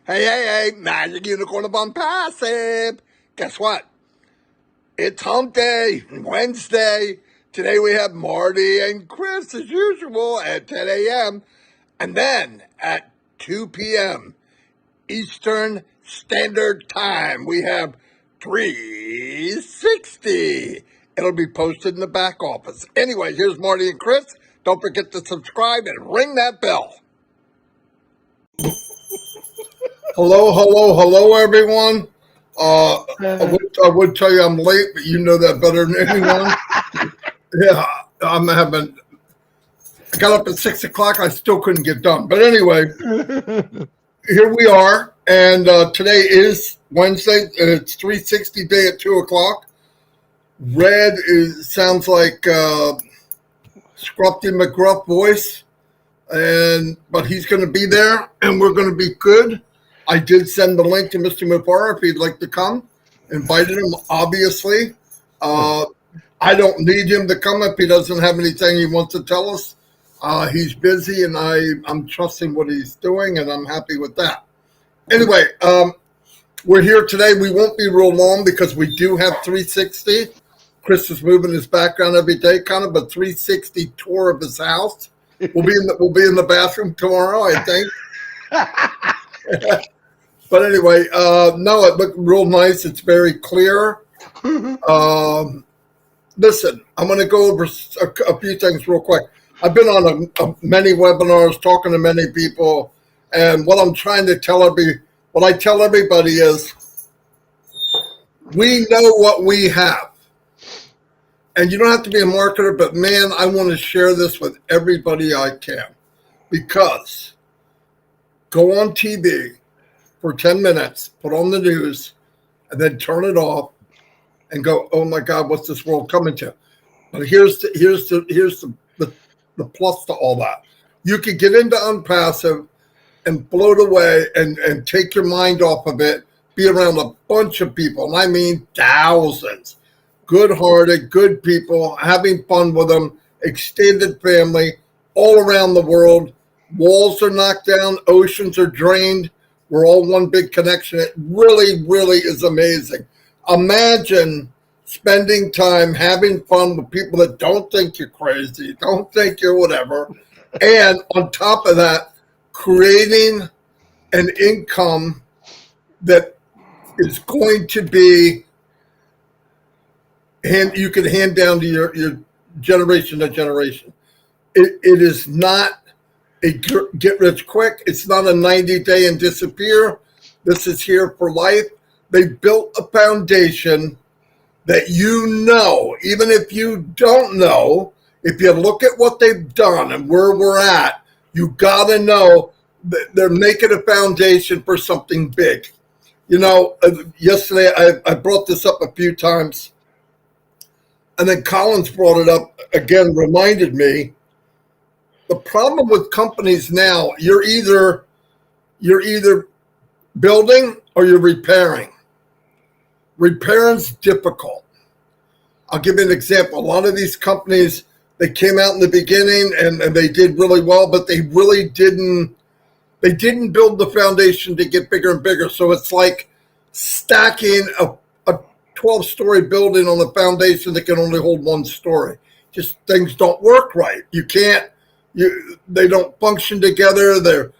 Hey, Magic Unicorn of Onpassive. Guess what? It's hump day, Wednesday. Today we have Marty and Chris as usual at 10 a.m. And then at 2 p.m. Eastern Standard Time, we have 360. It'll be posted in the back office. Anyway, here's Marty and Chris. Don't forget to subscribe and ring that bell. Hello, everyone. I would tell you I'm late, but you know that better than anyone. Yeah, I got up at 6 o'clock. I still couldn't get done. But anyway, here we are. And today is Wednesday. It's 360 day at 2 o'clock. Red sounds like Scruffy McGruff voice. But he's going to be there, and we're going to be good. I did send the link to Mr. Mufareh if he'd like to come. Invited him, obviously. I don't need him to come if he doesn't have anything he wants to tell us. He's busy, and I'm trusting what he's doing, and I'm happy with that. Anyway, we're here today. We won't be real long because we do have 360. Chris is moving his background every day, kind of a 360 tour of his house. We'll be in the bathroom tomorrow, I think. But anyway, no, it looked real nice. It's very clear. Listen, I'm going to go over a few things real quick. I've been on many webinars, talking to many people, and what I'm trying to what I tell everybody is, we know what we have. And you don't have to be a marketer, but man, I want to share this with everybody I can. Because go on TV for 10 minutes, put on the news, and then turn it off and go, oh my God, what's this world coming to? But here's the plus to all that. You could get into Onpassive and float away and take your mind off of it, be around a bunch of people, and I mean thousands. Good-hearted, good people, having fun with them, extended family, all around the world. Walls are knocked down, oceans are drained. We're all one big connection. It really, really is amazing. Imagine spending time having fun with people that don't think you're crazy, don't think you're whatever, and on top of that, creating an income that is going to be you can hand down to your generation to generation. It is not a get rich quick. It's not a 90-day and disappear. This is here for life. They built a foundation that even if you don't know, if you look at what they've done and where we're at, you got to know that they're making a foundation for something big. Yesterday I brought this up a few times. And then Collins brought it up again, reminded me, the problem with companies now, you're either building or you're repairing. Repairing's difficult. I'll give you an example. A lot of these companies, they came out in the beginning and they did really well, but they really didn't build the foundation to get bigger and bigger. So it's like stacking a 12-story building on a foundation that can only hold one story. Just things don't work right. They don't function together.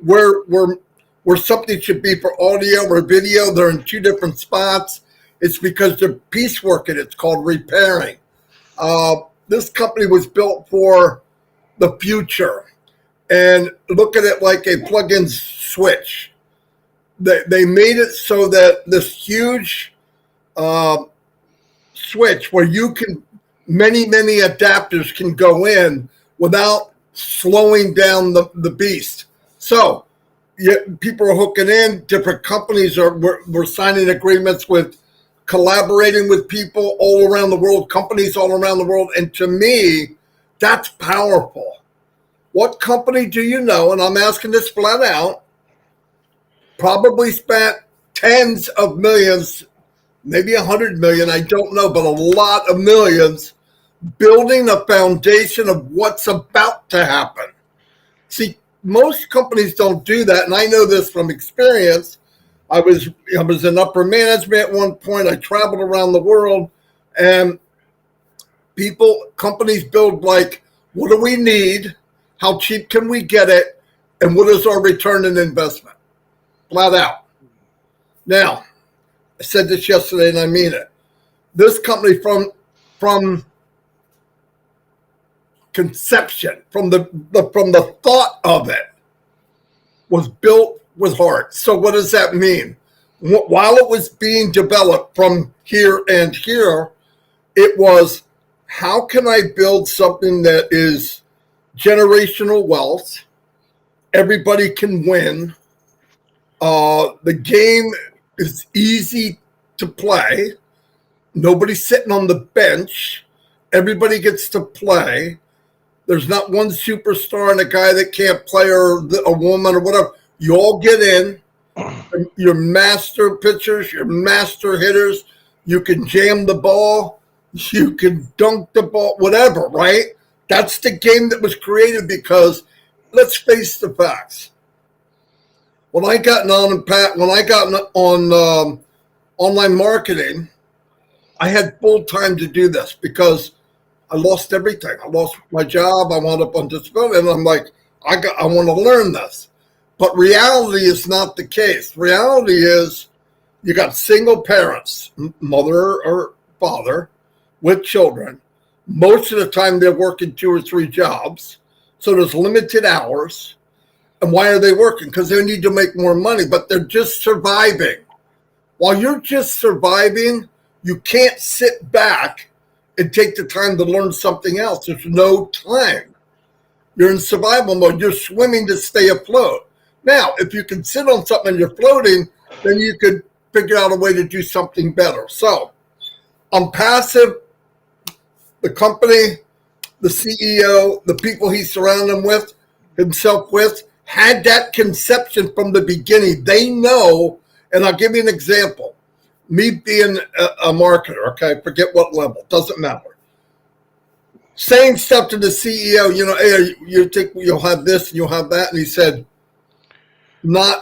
Where something should be for audio or video, they're in two different spots. It's because they're pieceworking. It's called repairing. This company was built for the future, and look at it like a plug-in switch. They made it so that this huge switch where many adapters can go in without slowing down the beast. So people are hooking in. Different companies we're signing agreements with, collaborating with people all around the world, companies all around the world. And to me, that's powerful. What company do you know? And I'm asking this flat out. Probably spent tens of millions, maybe 100 million, I don't know, but a lot of millions building a foundation of what's about to happen. See, most companies don't do that, and I know this from experience. I was in upper management at one point. I traveled around the world, and companies build like, what do we need? How cheap can we get it? And what is our return on investment? Flat out. Now, I said this yesterday, and I mean it. This company from conception, from the thought of it, was built with heart. So what does that mean? While it was being developed from here and here, it was, how can I build something that is generational wealth? Everybody can win. The game is easy to play. Nobody's sitting on the bench. Everybody gets to play. There's not one superstar and a guy that can't play, or a woman or whatever. You all get in. You're master pitchers. You're master hitters. You can jam the ball. You can dunk the ball, whatever, right? That's the game that was created because, let's face the facts. When I got on online marketing, I had full time to do this because I lost everything. I lost my job. I wound up on disability, and I'm like, I want to learn this. But reality is not the case. Reality is, you got single parents, mother or father, with children. Most of the time they're working 2 or 3 jobs. So there's limited hours. And why are they working? Because they need to make more money, but they're just surviving. While you're just surviving, you can't sit back and take the time to learn something else. There's no time. You're in survival mode. You're swimming to stay afloat. Now, if you can sit on something and you're floating, then you could figure out a way to do something better. So, Onpassive, the company, the CEO, the people he surrounded himself with, had that conception from the beginning. They know, and I'll give you an example. Me being a marketer, okay, forget what level, doesn't matter. Saying stuff to the CEO, hey, you think you'll have this and you'll have that, and he said, not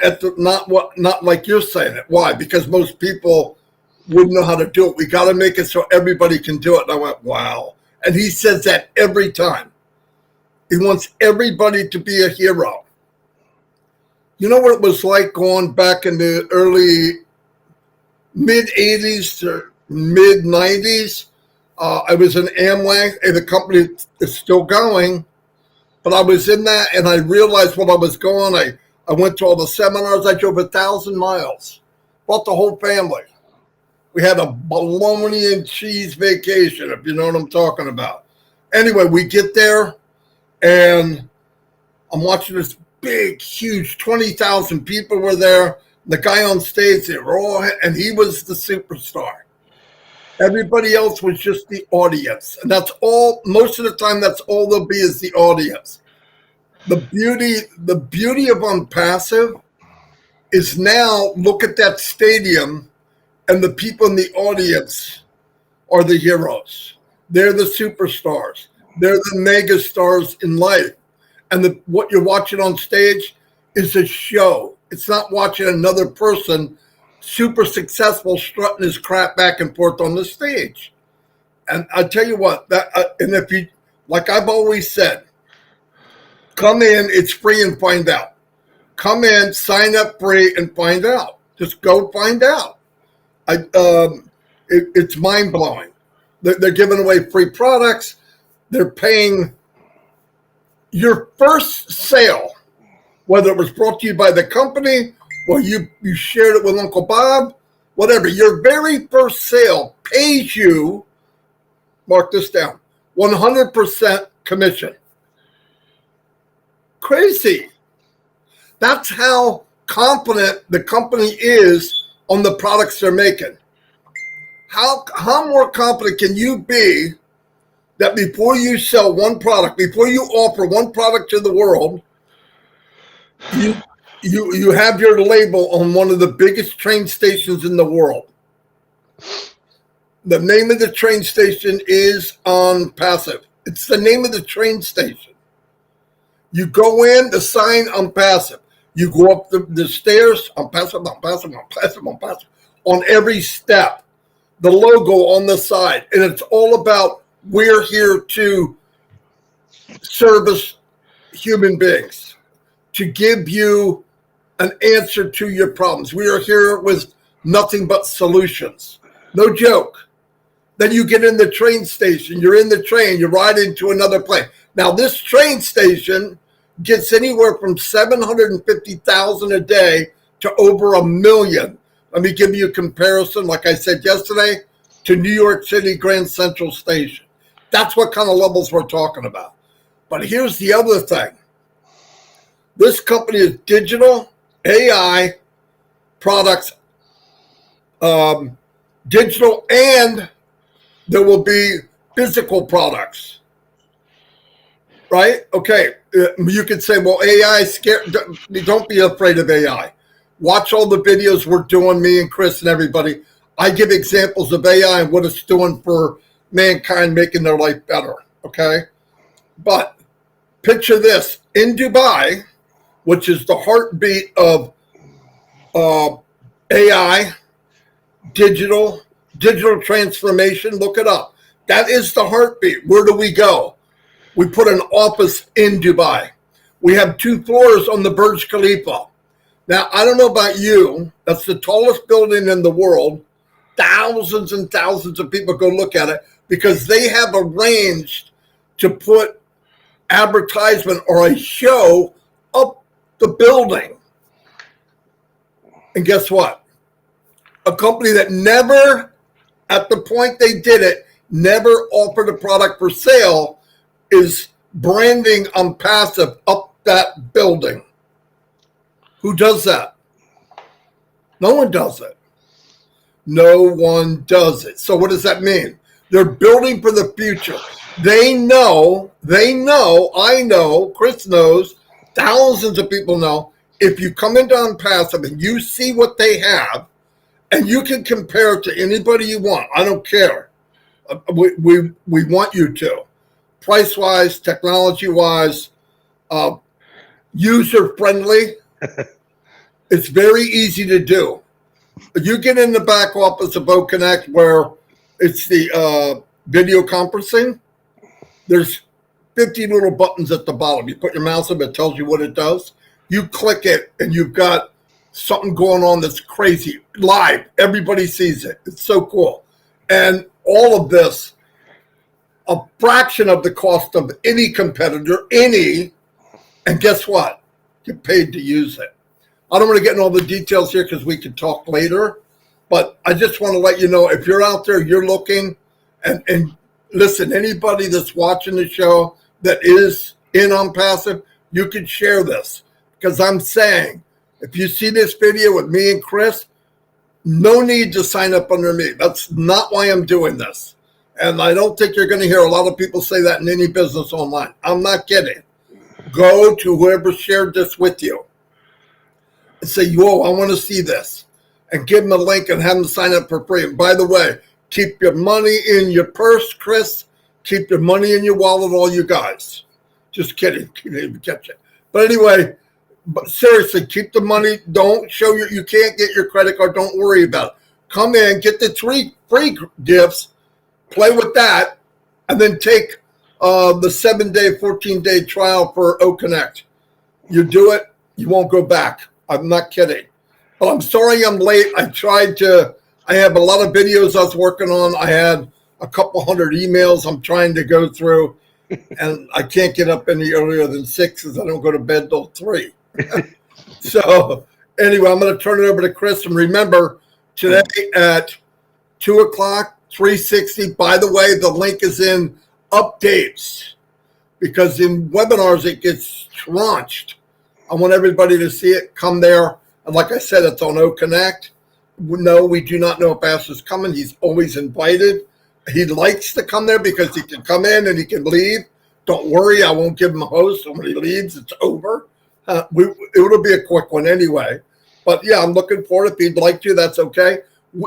like you're saying it. Why? Because most people wouldn't know how to do it. We got to make it so everybody can do it. And I went, wow. And he says that every time. He wants everybody to be a hero. You know what it was like going back in the early mid-'80s to mid-'90s? I was in Amway, and the company is still going, but I was in that, and I realized when I was going, I went to all the seminars. I drove 1,000 miles, brought the whole family. We had a bologna and cheese vacation, if you know what I'm talking about. Anyway, we get there, and I'm watching this big, huge, 20,000 people were there. The guy on stage, they were all, and he was the superstar. Everybody else was just the audience. And that's all, most of the time, that's all there'll be is the audience. The beauty of Onpassive is now, look at that stadium, and the people in the audience are the heroes. They're the superstars. They're the mega stars in life. And what you're watching on stage is a show. It's not watching another person super successful strutting his crap back and forth on the stage. And I tell you what, and if you, like I've always said, come in, it's free, and find out. Come in, sign up free, and find out. Just go find out. It's mind-blowing. They're giving away free products. They're paying your first sale, whether it was brought to you by the company or you shared it with Uncle Bob, whatever. Your very first sale pays you, mark this down, 100% commission. Crazy. That's how confident the company is on the products they're making. How more confident can you be that before you sell one product, before you offer one product to the world, you have your label on one of the biggest train stations in the world? The name of the train station is Onpassive. It's the name of the train station. You go in to sign Onpassive. You go up the stairs, Onpassive, Onpassive, Onpassive, Onpassive, on every step. The logo on the side. And it's all about we're here to service human beings, to give you an answer to your problems. We are here with nothing but solutions. No joke. Then you get in the train station. You're in the train. You ride into another plane. Now, this train station gets anywhere from 750,000 a day to over 1 million. Let me give you a comparison, like I said yesterday, to New York City Grand Central Station. That's what kind of levels we're talking about. But here's the other thing. This company is digital, AI products, digital, and there will be physical products, right? Okay, you could say, well, AI is scared. Don't be afraid of AI. Watch all the videos we're doing, me and Chris and everybody. I give examples of AI and what it's doing for mankind, making their life better, okay? But picture this. In Dubai, which is the heartbeat of AI, digital transformation, look it up. That is the heartbeat. Where do we go? We put an office in Dubai. We have 2 floors on the Burj Khalifa. Now, I don't know about you. That's the tallest building in the world. Thousands and thousands of people go look at it because they have arranged to put advertisement or a show up the building. And guess what? A company that never, at the point they did it, never offered a product for sale is branding Onpassive up that building. Who does that? No one does it. No one does it. So what does that mean? They're building for the future. They know, I know, Chris knows, thousands of people know, if you come into Onpassive and you see what they have, and you can compare it to anybody you want, I don't care. We want you to. Price-wise, technology-wise, user-friendly. It's very easy to do. You get in the back office of OConnect where it's the video conferencing. There's 50 little buttons at the bottom. You put your mouse up, it tells you what it does. You click it, and you've got something going on that's crazy. Live. Everybody sees it. It's so cool. And all of this, a fraction of the cost of any competitor, and guess what? Get paid to use it. I don't want to get into all the details here because we can talk later, but I just want to let you know if you're out there, you're looking, and listen, anybody that's watching the show that is in Onpassive, you can share this because I'm saying if you see this video with me and Chris, no need to sign up under me. That's not why I'm doing this. And I don't think you're going to hear a lot of people say that in any business online. I'm not kidding. Go to whoever shared this with you and say, whoa, I want to see this. And give them a link and have them sign up for free. And by the way, keep your money in your purse, Chris. Keep your money in your wallet, all you guys. Just kidding. You didn't even catch it. But anyway, but seriously, keep the money. Don't show you can't get your credit card. Don't worry about it. Come in, get the 3 free gifts, play with that, and then take the 7-day, 14-day trial for OConnect. You do it, you won't go back. I'm not kidding. But I'm sorry I'm late. I have a lot of videos I was working on. I had a couple hundred emails I'm trying to go through, and I can't get up any earlier than 6 because I don't go to bed till 3. So anyway, I'm going to turn it over to Chris. And remember, today at 2 o'clock, 360, by the way, the link is in updates because in webinars, it gets launched. I want everybody to see it. Come there. And like I said, it's on OConnect. No, we do not know if Ash is coming. He's always invited. He likes to come there because he can come in and he can leave. Don't worry, I won't give him a host. So when he leaves, it's over. It'll be a quick one anyway. But yeah, I'm looking forward. If he'd like to, that's okay.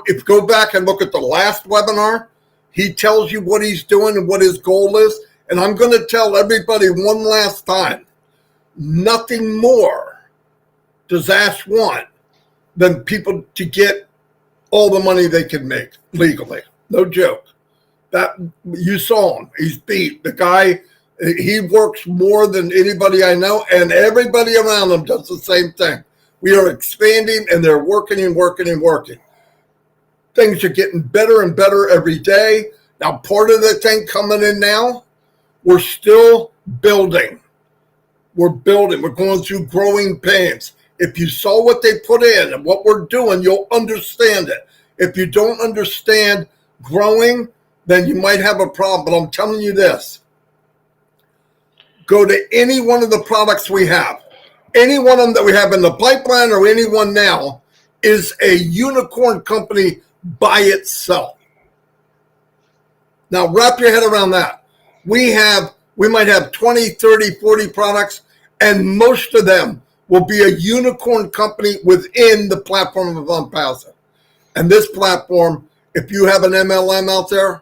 If go back and look at the last webinar, he tells you what he's doing and what his goal is. And I'm going to tell everybody one last time. Nothing more does Ash want than people to get all the money they can make legally. No joke. That you saw him. He's beat. The guy, he works more than anybody I know, and everybody around him does the same thing. We are expanding, and they're working and working and working. Things are getting better and better every day. Now, part of the thing coming in now, we're still building. We're building. We're going through growing pains. If you saw what they put in and what we're doing, you'll understand it. If you don't understand growing, then you might have a problem. But I'm telling you this. Go to any one of the products we have. Any one of them that we have in the pipeline or any one now is a unicorn company by itself. Now, wrap your head around that. We might have 20, 30, 40 products, and most of them will be a unicorn company within the platform of Onpassive. And this platform, if you have an MLM out there,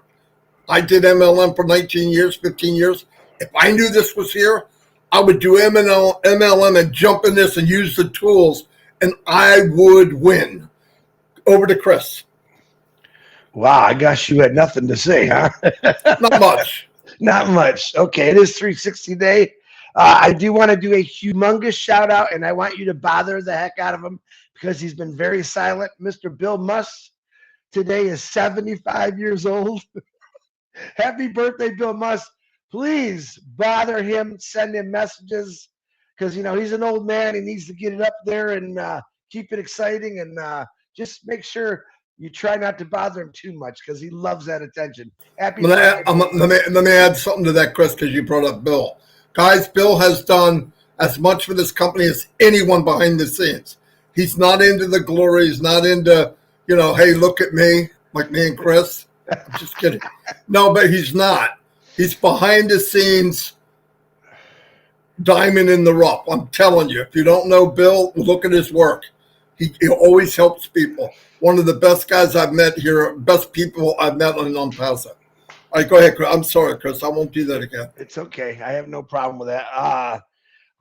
I did MLM for 19 years, 15 years. If I knew this was here, I would do MLM and jump in this and use the tools, and I would win. Over to Chris. Wow, I guess you had nothing to say, huh? Not much. Not much. Okay, it is 360 day. I do want to do a humongous shout out, and I want you to bother the heck out of him because he's been very silent. Mr. Bill Musk today is 75 years old. Happy birthday, Bill Musk. Please bother him, send him messages because, you know, he's an old man. He needs to get it up there and keep it exciting, and just make sure you try not to bother him too much because he loves that attention. Happy birthday. Let me add something to that, Chris, because you brought up Bill. Guys, Bill has done as much for this company as anyone behind the scenes. He's not into the glory. He's not into, you know, hey, look at me, like me and Chris. I'm just kidding. No, but he's not. He's behind the scenes, diamond in the rough. I'm telling you, if you don't know Bill, look at his work. He always helps people. One of the best guys I've met here, best people I've met on Onpassive. All right, go ahead, Chris. I'm sorry, Chris. I won't do that again. It's okay. I have no problem with that.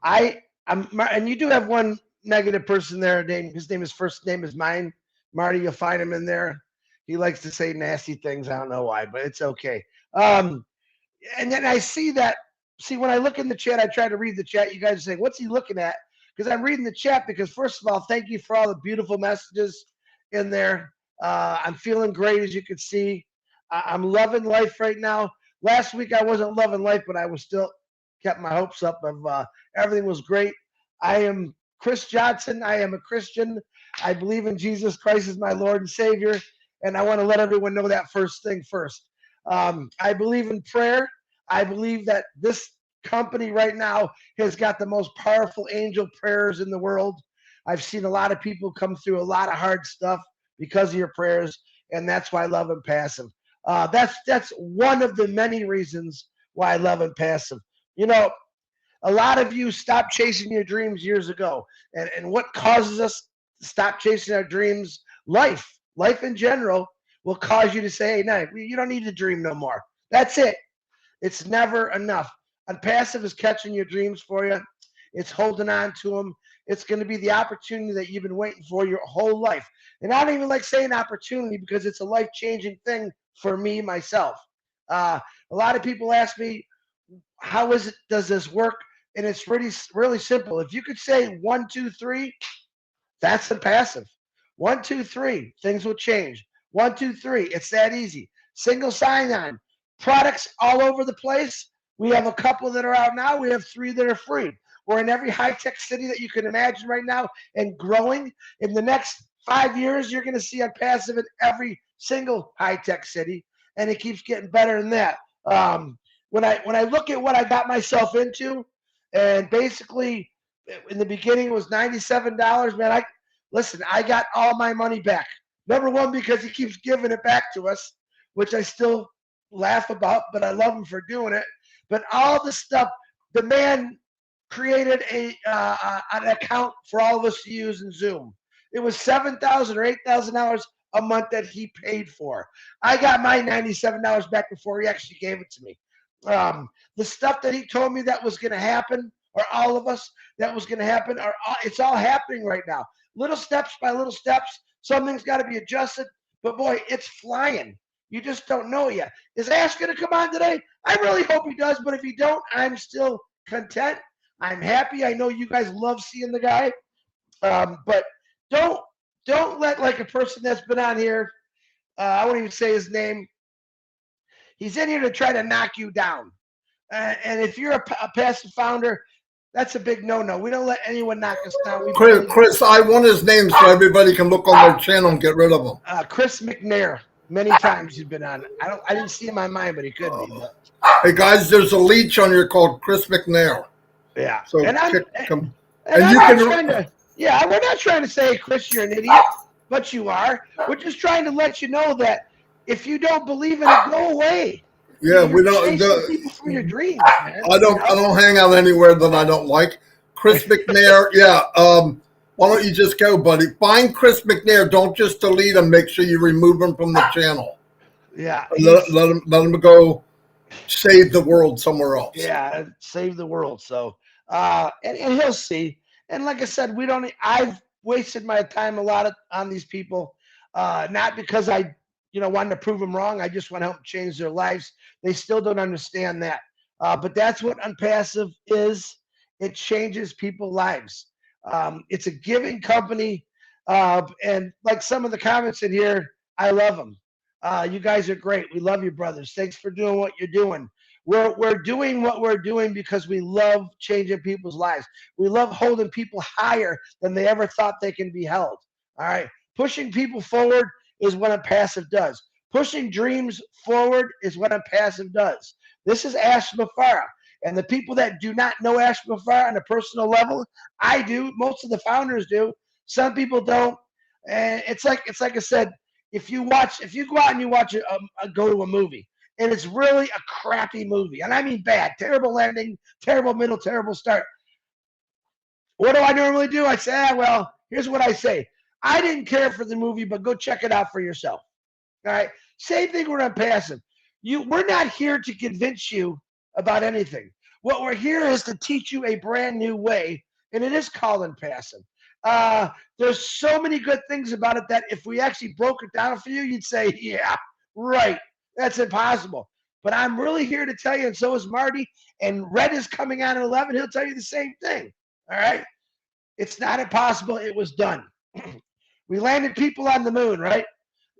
And you do have one negative person there. His first name is mine. Marty, you'll find him in there. He likes to say nasty things. I don't know why, but it's okay. And then I see that. See, when I look in the chat, I try to read the chat. You guys are saying, what's he looking at? Because I'm reading the chat because, first of all, thank you for all the beautiful messages in there. I'm feeling great, as you can see. I'm loving life right now. Last week, I wasn't loving life, but I was still kept my hopes up of everything was great. I am Chris Johnson. I am a Christian. I believe in Jesus Christ as my Lord and Savior, and I want to let everyone know that first thing first. I believe in prayer. I believe that this company right now has got the most powerful angel prayers in the world. I've seen a lot of people come through a lot of hard stuff because of your prayers, and that's why I love Onpassive. That's one of the many reasons why I love Onpassive. You know, a lot of you stopped chasing your dreams years ago, and what causes us to stop chasing our dreams? Life in general will cause you to say, hey, no, you don't need to dream no more. That's it. It's never enough. Onpassive is catching your dreams for you. It's holding on to them. It's going to be the opportunity that you've been waiting for your whole life. And I don't even like saying opportunity because it's a life-changing thing for me, myself. A lot of people ask me, how does this work? And it's really, really simple. If you could say 1, 2, 3, that's Onpassive. 1, 2, 3, things will change. 1, 2, 3, it's that easy. Single sign-on. Products all over the place. We have a couple that are out now. We have 3 that are free. We're in every high-tech city that you can imagine right now and growing. In the next 5 years, you're going to see Onpassive in every single high-tech city, and it keeps getting better than that. When I look at what I got myself into, and basically in the beginning it was $97, man, I got all my money back. Number one, because he keeps giving it back to us, which I still laugh about, but I love him for doing it. But all the stuff, the man created an account for all of us to use in Zoom. It was $7,000 or $8,000 a month that he paid for. I got my $97 back before he actually gave it to me. The stuff that he told me that was going to happen, or all of us that was going to happen. It's all happening right now. Little steps by little steps. Something's got to be adjusted. But boy, it's flying. You just don't know yet. Is Ash going to come on today? I really hope he does. But if he don't, I'm still content. I'm happy. I know you guys love seeing the guy. But don't let like a person that's been on here. I won't even say his name. He's in here to try to knock you down. And if you're a passive founder, that's a big no-no. We don't let anyone knock us down. Chris, I want his name so everybody can look on their channel and get rid of him. Chris McNair. Many times he's been on. I didn't see him on mine, but he could be. But. Hey guys, there's a leech on here called Chris McNair. Yeah. So we're not trying to say, Chris, you're an idiot, but you are. We're just trying to let you know that if you don't believe in it, go away. Yeah, we don't. People from your dreams, man. I don't hang out anywhere that I don't like. Chris McNair, yeah. Why don't you just go, buddy? Find Chris McNair. Don't just delete him. Make sure you remove him from the channel. Yeah. Let him go save the world somewhere else. Yeah, save the world. So, and he'll see. And like I said, I've wasted my time a lot on these people, not because I, wanted to prove them wrong. I just want to help change their lives. They still don't understand that. But that's what Onpassive is. It changes people's lives. It's a giving company. And like some of the comments in here, I love them. You guys are great. We love you, brothers. Thanks for doing what you're doing. We're doing what we're doing because we love changing people's lives. We love holding people higher than they ever thought they can be held. All right. Pushing people forward is what Onpassive does. Pushing dreams forward is what Onpassive does. This is Ash Mufareh. And the people that do not know Ash Mufareh on a personal level, I do. Most of the founders do. Some people don't. And it's like I said, if you go out and you watch go to a movie, and it's really a crappy movie, and I mean bad, terrible ending, terrible middle, terrible start. What do I normally do? I say, well, here's what I say. I didn't care for the movie, but go check it out for yourself. All right. Same thing with Onpassive. We're not here to convince you about anything. What we're here is to teach you a brand new way, and it is called Onpassive. There's so many good things about it that if we actually broke it down for you, you'd say, yeah, right. That's impossible. But I'm really here to tell you, and so is Marty, and Red is coming on at 11. He'll tell you the same thing. All right. It's not impossible. It was done. We landed people on the moon, right?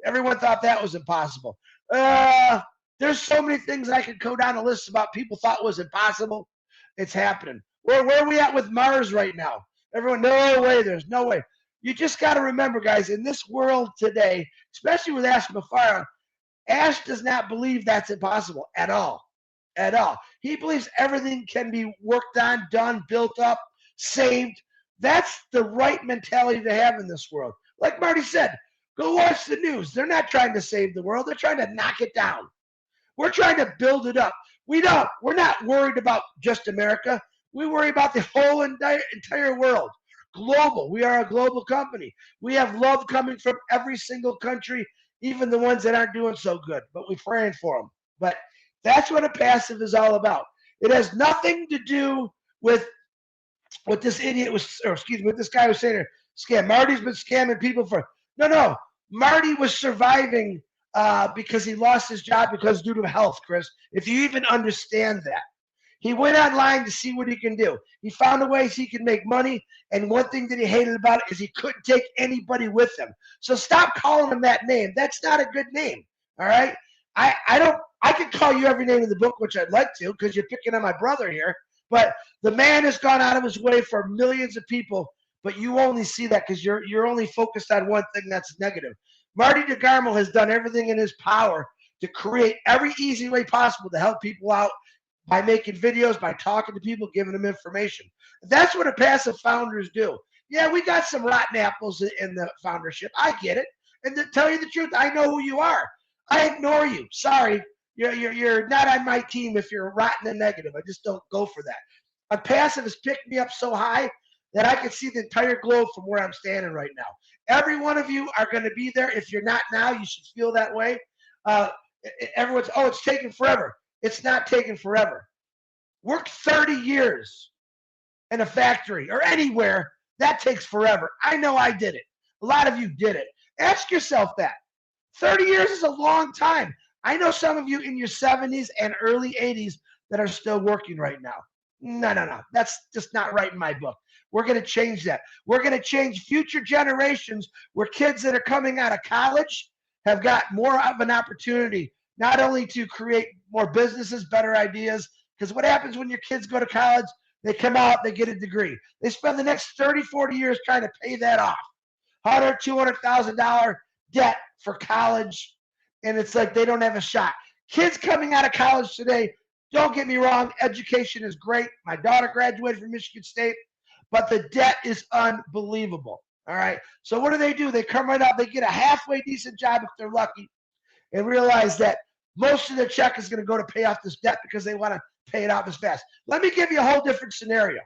Everyone thought that was impossible. There's so many things I could go down a list about people thought was impossible. It's happening. Where are we at with Mars right now? Everyone, no way, there's no way. You just got to remember, guys, in this world today, especially with Ash Mufareh, Ash does not believe that's impossible at all. At all. He believes everything can be worked on, done, built up, saved. That's the right mentality to have in this world. Like Marty said, go watch the news. They're not trying to save the world. They're trying to knock it down. We're trying to build it up. We're not worried about just America. We worry about the whole entire world. Global. We are a global company. We have love coming from every single country, even the ones that aren't doing so good, but we're praying for them. But that's what Onpassive is all about. It has nothing to do with what this idiot was, or excuse me, what this guy was saying. Scam. Marty's been scamming people for. No. Marty was surviving because he lost his job because due to health, Chris. If you even understand that. He went online to see what he can do. He found a ways he can make money, and one thing that he hated about it is he couldn't take anybody with him. So stop calling him that name. That's not a good name. All right? I could call you every name in the book, which I'd like to, because you're picking on my brother here. But the man has gone out of his way for millions of people, but you only see that because you're only focused on one thing that's negative. Marty Degarmo has done everything in his power to create every easy way possible to help people out by making videos, by talking to people, giving them information. That's what Onpassive founders do. Yeah, we got some rotten apples in the foundership. I get it. And to tell you the truth, I know who you are. I ignore you. Sorry. You're not on my team if you're rotten and negative. I just don't go for that. Onpassive has picked me up so high that I can see the entire globe from where I'm standing right now. Every one of you are going to be there. If you're not now, you should feel that way. Everyone's, it's taking forever. It's not taking forever. Work 30 years in a factory or anywhere, that takes forever. I know I did it. A lot of you did it. Ask yourself that. 30 years is a long time. I know some of you in your 70s and early 80s that are still working right now. No. That's just not right in my book. We're going to change that. We're going to change future generations where kids that are coming out of college have got more of an opportunity, not only to create more businesses, better ideas, because what happens when your kids go to college? They come out, they get a degree. They spend the next 30, 40 years trying to pay that off. $100,000, $200,000 debt for college, and it's like they don't have a shot. Kids coming out of college today, don't get me wrong, education is great. My daughter graduated from Michigan State, but the debt is unbelievable. All right. So what do? They come right out, they get a halfway decent job if they're lucky, and realize that most of their check is going to go to pay off this debt because they want to pay it off as fast. Let me give you a whole different scenario.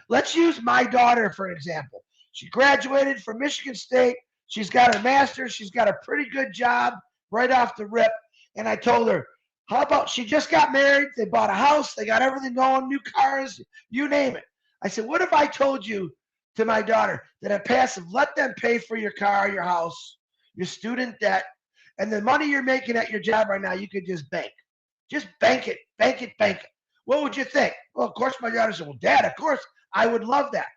Let's use my daughter for an example. She graduated from Michigan State. She's got her master's. She's got a pretty good job right off the rip. And I told her, how about she just got married? They bought a house. They got everything going, new cars, you name it. I said, what if I told you to my daughter that at Passive, let them pay for your car, your house, your student debt, and the money you're making at your job right now, you could just bank. Just bank it, bank it, bank it. What would you think? Well, of course, my daughter said, well, Dad, of course, I would love that.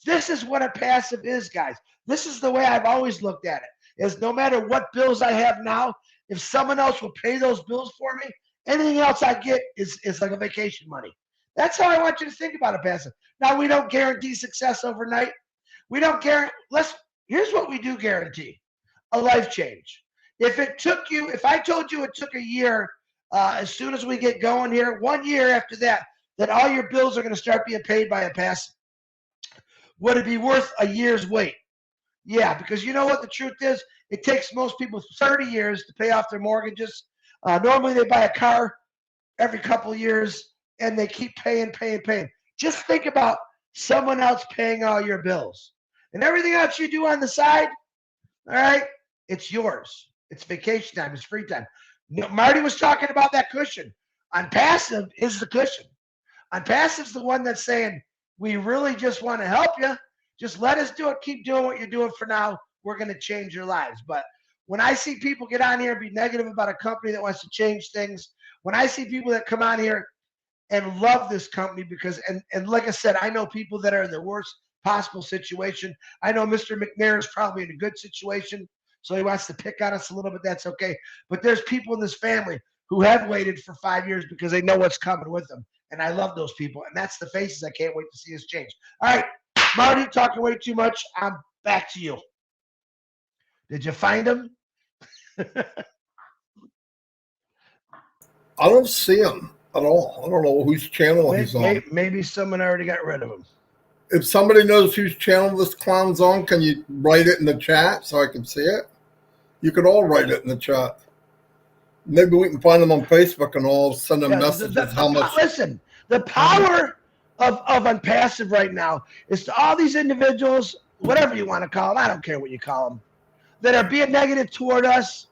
This is what a passive is, guys. This is the way I've always looked at it, is no matter what bills I have now, if someone else will pay those bills for me, anything else I get is like a vacation money. That's how I want you to think about a passive. Now, we don't guarantee success overnight. We don't guarantee. Here's what we do guarantee: a life change. If I told you it took a year, as soon as we get going here, 1 year after that all your bills are going to start being paid by a passive, would it be worth a year's wait? Yeah, because you know what the truth is? It takes most people 30 years to pay off their mortgages. Normally they buy a car every couple of years, and they keep paying. Just think about someone else paying all your bills. And everything else you do on the side, all right, it's yours. It's vacation time. It's free time. Marty was talking about that cushion. Onpassive is the cushion. Onpassive's the one that's saying, we really just want to help you. Just let us do it. Keep doing what you're doing for now. We're going to change your lives. But when I see people get on here and be negative about a company that wants to change things, when I see people that come on here and love this company because, and like I said, I know people that are in the worst possible situation. I know Mr. McNair is probably in a good situation, so he wants to pick on us a little bit. That's okay. But there's people in this family who have waited for 5 years because they know what's coming with them. And I love those people. And that's the faces I can't wait to see us change. All right, Marty, talking way too much. I'm back to you. Did you find him? I don't see him at all. I don't know whose channel he's on. Maybe someone already got rid of him. If somebody knows whose channel this clown's on, can you write it in the chat so I can see it? You could all write it in the chat. Maybe we can find them on Facebook and all send them messages. How much? Listen, the power of Onpassive right now is to all these individuals, whatever you want to call them, I don't care what you call them, that are being negative toward us.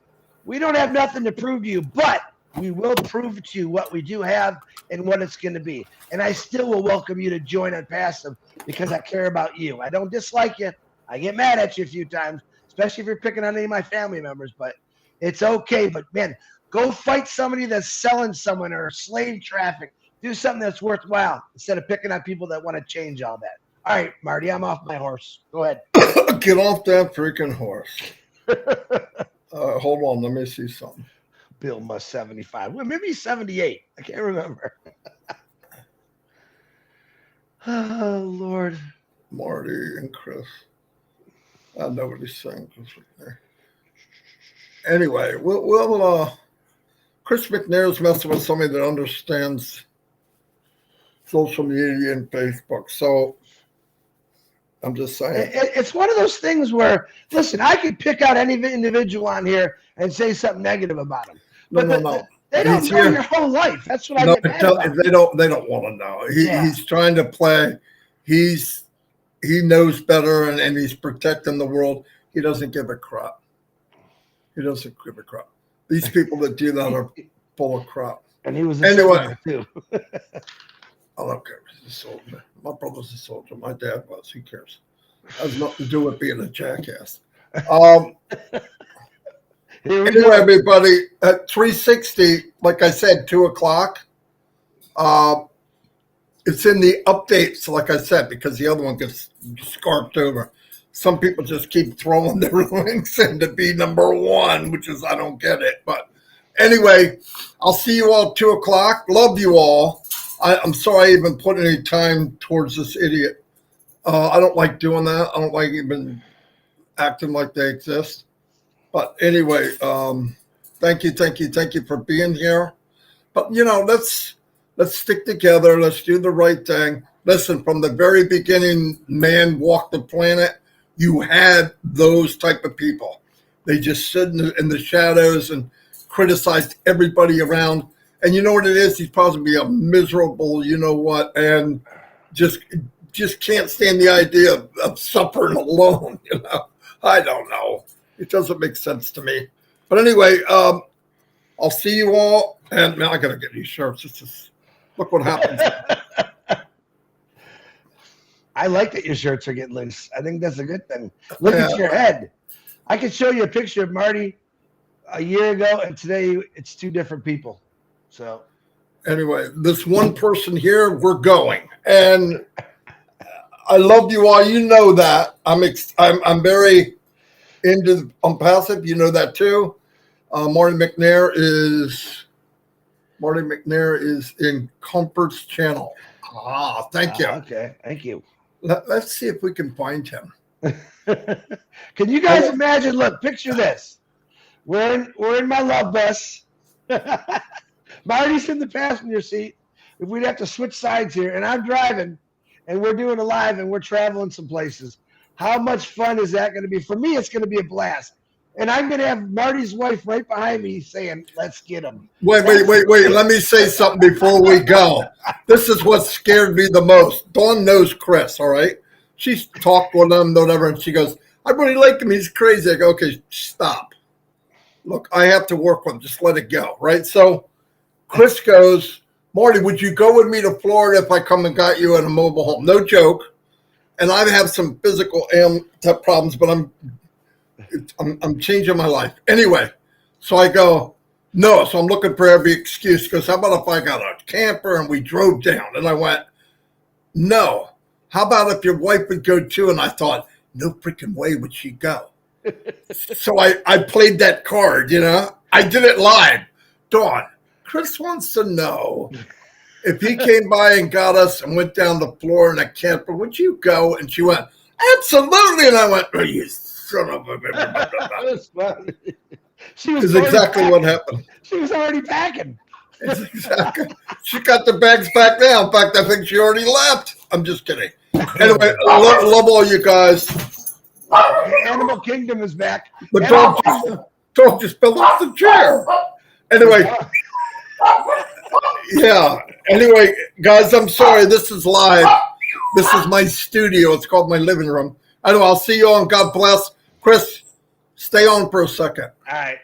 We don't have nothing to prove to you, but we will prove to you what we do have and what it's going to be. And I still will welcome you to join Onpassive because I care about you. I don't dislike you. I get mad at you a few times, especially if you're picking on any of my family members, but it's okay. But man, go fight somebody that's selling someone or slave traffic. Do something that's worthwhile instead of picking on people that want to change all that. All right, Marty, I'm off my horse. Go ahead. Get off that freaking horse. Hold on. Let me see something. Bill must 75. Well, maybe 78. I can't remember. Oh, Lord. Marty and Chris. I know what he's saying. Anyway, we'll Chris McNair's messing with somebody that understands social media and Facebook. So I'm just saying. It's one of those things where, listen, I could pick out any individual on here and say something negative about them. But No. They don't know your whole life. That's what I get mad about. They don't want to know. He's trying to play. He knows better and he's protecting the world. He doesn't give a crap. These people that do that are full of crap. And he was anyway. Too. I don't care. He's a soldier. My brother's a soldier. My dad was. Who cares? Has nothing to do with being a jackass. Anyway, everybody, at 360, like I said, 2 o'clock. It's in the updates, like I said, because the other one gets scarfed over. Some people just keep throwing their links in to be number 1, which is, I don't get it. But anyway, I'll see you all at 2 o'clock. Love you all. I'm sorry I even put any time towards this idiot. I don't like doing that. I don't like even acting like they exist. But anyway, thank you for being here. But, let's stick together. Let's do the right thing. Listen, from the very beginning, man walked the planet. You had those type of people. They just stood in the shadows and criticized everybody around. And you know what it is? He's probably a miserable, and just can't stand the idea of suffering alone. I don't know. It doesn't make sense to me. But anyway, I'll see you all. And man, I got to get these shirts. It's just, look what happens. I like that your shirts are getting loose. I think that's a good thing. Look at your head. I can show you a picture of Marty a year ago, and today it's 2 different people. So anyway, this one person here, we're going. And I love you all. You know that. I'm very into Onpassive. You know that too. Marty McNair is in Comfort's channel. Thank you. Okay, thank you. Let's see if we can find him. Can you guys imagine? Look, picture this. We're in my love bus. Marty's in the passenger seat. If we'd have to switch sides here, and I'm driving, and we're doing a live, and we're traveling some places. How much fun is that going to be? For me, it's going to be a blast. And I'm going to have Marty's wife right behind me saying, let's get him. Wait. Let me say something before we go. This is what scared me the most. Dawn knows Chris, all right? She's talked with him, whatever, and she goes, I really like him. He's crazy. I go, okay, stop. Look, I have to work with him. Just let it go, right? So Chris goes, Marty, would you go with me to Florida if I come and got you in a mobile home? No joke. And I have some physical type problems, but I'm changing my life. Anyway, so I go, no. So I'm looking for every excuse. He goes, how about if I got a camper and we drove down? And I went, no. How about if your wife would go too? And I thought, no freaking way would she go. So I played that card, I did it live. Dawn, Chris wants to know if he came by and got us and went down the floor in a camper, would you go? And she went, absolutely. And I went, oh, you son of a... That's funny. That's exactly what happened. She was already packing. Exactly. She got the bags back now. In fact, I think she already left. I'm just kidding. Anyway, I love all you guys. Animal Kingdom is back. The dog just fell off the chair. Anyway. Yeah. Anyway, guys, I'm sorry. This is live. This is my studio. It's called my living room. Anyway, I'll see you all and God bless. Chris, stay on for a second. All right.